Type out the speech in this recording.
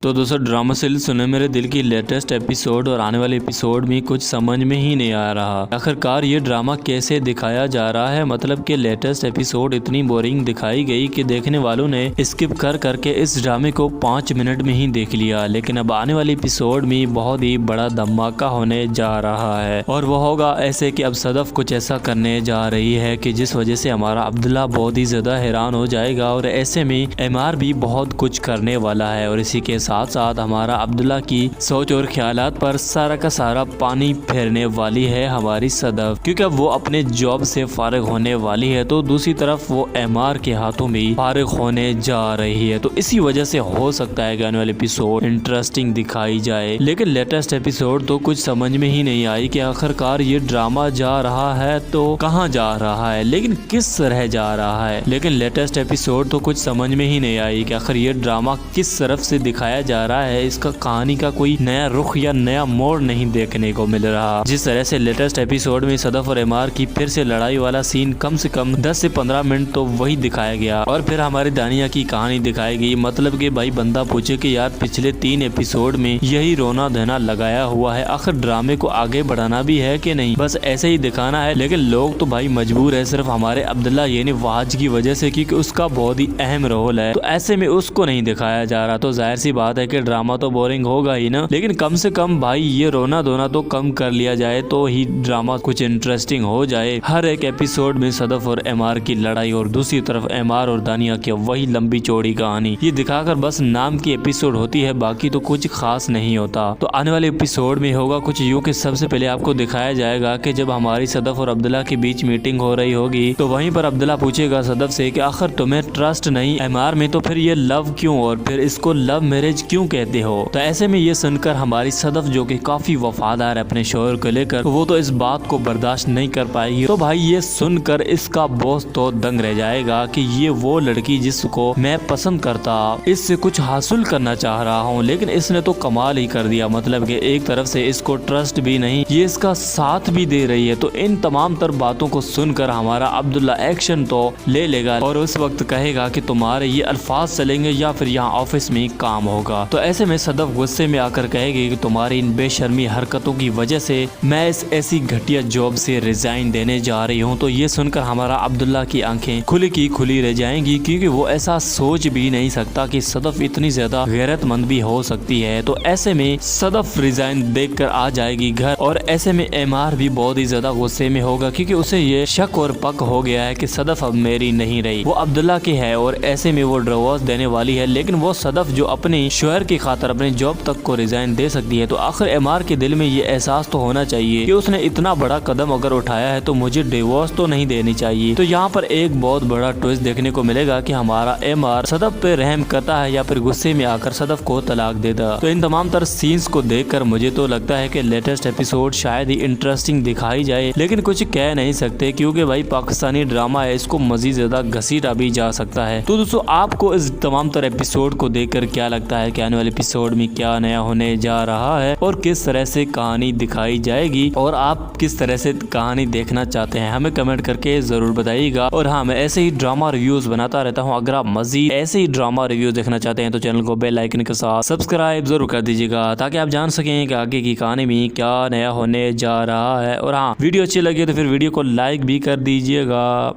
तो दोस्तों drama series सुने मेरे दिल की लेटेस्ट एपिसोड और आने वाले एपिसोड में कुछ समझ में ही नहीं आ रहा। आखिरकार ये ड्रामा कैसे दिखाया जा रहा है। मतलब कि लेटेस्ट एपिसोड इतनी बोरिंग दिखाई गई कि देखने वालों ने स्किप कर करके इस ड्रामे को 5 मिनट में ही देख लिया। लेकिन अब आने वाले एपिसोड में बहुत ही बड़ा धमाका होने जा रहा है और वो होगा ऐसे कि अब सदफ कुछ ऐसा करने जा रही है कि जिस वजह से हमारा अब्दुल्ला बहुत ही ज्यादा हैरान हो जाएगा और ऐसे में एमआर भी बहुत कुछ करने वाला है। और इसी के साथ साथ हमारा अब्दुल्ला की सोच और ख्यालात पर सारा का सारा पानी फेरने वाली है हमारी सदफ, क्योंकि अब वो अपने जॉब से फारिग होने वाली है तो दूसरी तरफ वो एमआर के हाथों में फारिग होने जा रही है। तो इसी वजह से हो सकता है कि आने वाले एपिसोड इंटरेस्टिंग दिखाई जाए। लेकिन लेटेस्ट एपिसोड तो कुछ समझ में ही नहीं आई कि आखिरकार ये ड्रामा जा रहा है तो कहाँ जा रहा है, लेकिन किस तरह जा रहा है। लेकिन लेटेस्ट एपिसोड तो कुछ समझ में ही नहीं आई कि आखिर ये ड्रामा किस तरफ से दिखाया जा रहा है। इसका कहानी का कोई नया रुख या नया मोड़ नहीं देखने को मिल रहा। जिस तरह से लेटेस्ट एपिसोड में सदफ और एमआर की फिर से लड़ाई वाला सीन कम से कम 10 से 15 मिनट तो वही दिखाया गया और फिर हमारी दानिया की कहानी दिखाई गई। मतलब कि भाई बंदा पूछे कि यार पिछले 3 एपिसोड में यही रोना धोना लगाया हुआ है, आखिर ड्रामे को आगे बढ़ाना भी है कि नहीं, बस ऐसे ही दिखाना है। लेकिन लोग तो भाई मजबूर है सिर्फ हमारे अब्दुल्ला यानी वाज की वजह से, क्योंकि उसका बहुत ही अहम रोल है। तो ऐसे में उसको नहीं दिखाया जा रहा तो जाहिर सी बात है कि ड्रामा तो बोरिंग होगा ही ना। लेकिन कम से कम भाई ये रोना धोना तो कम कर लिया जाए तो ही ड्रामा कुछ इंटरेस्टिंग हो जाए। हर एक एपिसोड में सदफ और एमआर की लड़ाई और दूसरी तरफ एमआर और दानिया की वही लंबी चौड़ी कहानी, ये दिखाकर बस नाम की एपिसोड होती है, बाकी तो कुछ खास नहीं होता। तो आने वाले एपिसोड में होगा कुछ यूं कि सबसे पहले आपको दिखाया जाएगा कि जब हमारी सदफ और अब्दुल्ला के बीच मीटिंग हो रही होगी तो वहीं पर अब्दुल्ला पूछेगा सदफ से कि आखिर तुम्हें ट्रस्ट नहीं एमआर में तो फिर ये लव क्यों और फिर इसको लव मैरिज क्यों कहते हो। तो ऐसे में ये सुनकर हमारी सदफ जो कि काफी वफादार है अपने शोहर को लेकर, वो तो इस बात को बर्दाश्त नहीं कर पाएगी। तो भाई ये सुनकर इसका बॉस तो दंग रह जाएगा कि ये वो लड़की जिसको मैं पसंद करता, इससे कुछ हासिल करना चाह रहा हूँ, लेकिन इसने तो कमाल ही कर दिया। मतलब कि एक तरफ से इसको ट्रस्ट भी नहीं, ये इसका साथ भी दे रही है। तो इन तमाम तर बातों को सुनकर हमारा अब्दुल्ला एक्शन तो ले लेगा और उस वक्त कहेगा कि तुम्हारे ये अल्फाज चलेंगे या फिर यहाँ ऑफिस में काम होगा। तो ऐसे में सदफ गुस्से में आकर कहेगी कि तुम्हारी इन बेशर्मी हरकतों की वजह से मैं इस ऐसी घटिया जॉब से रिजाइन देने जा रही हूँ। तो ये सुनकर हमारा अब्दुल्ला की आंखें खुली की खुली रह जाएंगी, क्योंकि वो ऐसा सोच भी नहीं सकता कि सदफ इतनी ज्यादा गैरतमंद भी हो सकती है। तो ऐसे में सदफ रिजाइन देकर आ जाएगी घर और ऐसे में एमआर भी बहुत ही ज्यादा गुस्से में होगा, क्योंकि उसे ये शक और पक हो गया है कि सदफ अब मेरी नहीं रही, वो अब्दुल्ला की है और ऐसे में वो डिवोर्स देने वाली है। लेकिन वो सदफ जो अपने शोहर की खातर अपने जॉब तक को रिजाइन दे सकती है। तो आखिर एमआर के दिल में ये एहसास तो होना चाहिए कि उसने इतना बड़ा कदम अगर उठाया है तो मुझे डिवोर्स तो नहीं देनी चाहिए। तो यहाँ पर एक बहुत बड़ा ट्विस्ट देखने को मिलेगा कि हमारा एमआर सदफ पे रहम करता है या फिर गुस्से में आकर सदफ को तलाक देता। तो इन तमाम तर सीन्स को देखकर मुझे तो लगता है कि लेटेस्ट एपिसोड शायद ही इंटरेस्टिंग दिखाई जाए, लेकिन कुछ कह नहीं सकते क्योंकि भाई पाकिस्तानी ड्रामा है, इसको मजीद ज्यादा घसीटा भी जा सकता है। तो दोस्तों आपको इस तमाम तर एपिसोड को देखकर क्या लगता है कि आने वाले एपिसोड में क्या नया होने जा रहा है और किस तरह से कहानी दिखाई जाएगी, और आप किस तरह से कहानी देखना चाहते हैं हमें कमेंट करके जरूर बताइएगा। और हाँ, मैं ऐसे ही ड्रामा रिव्यूज बनाता रहता हूँ। अगर आप मजीद ऐसे ही ड्रामा रिव्यूज देखना चाहते हैं तो चैनल को बेल आइकन के साथ सब्सक्राइब जरूर कर दीजिएगा, ताकि आप जान सकें कि आगे की कहानी में क्या नया होने जा रहा है। और हाँ, वीडियो अच्छी लगी तो फिर वीडियो को लाइक भी कर दीजिएगा।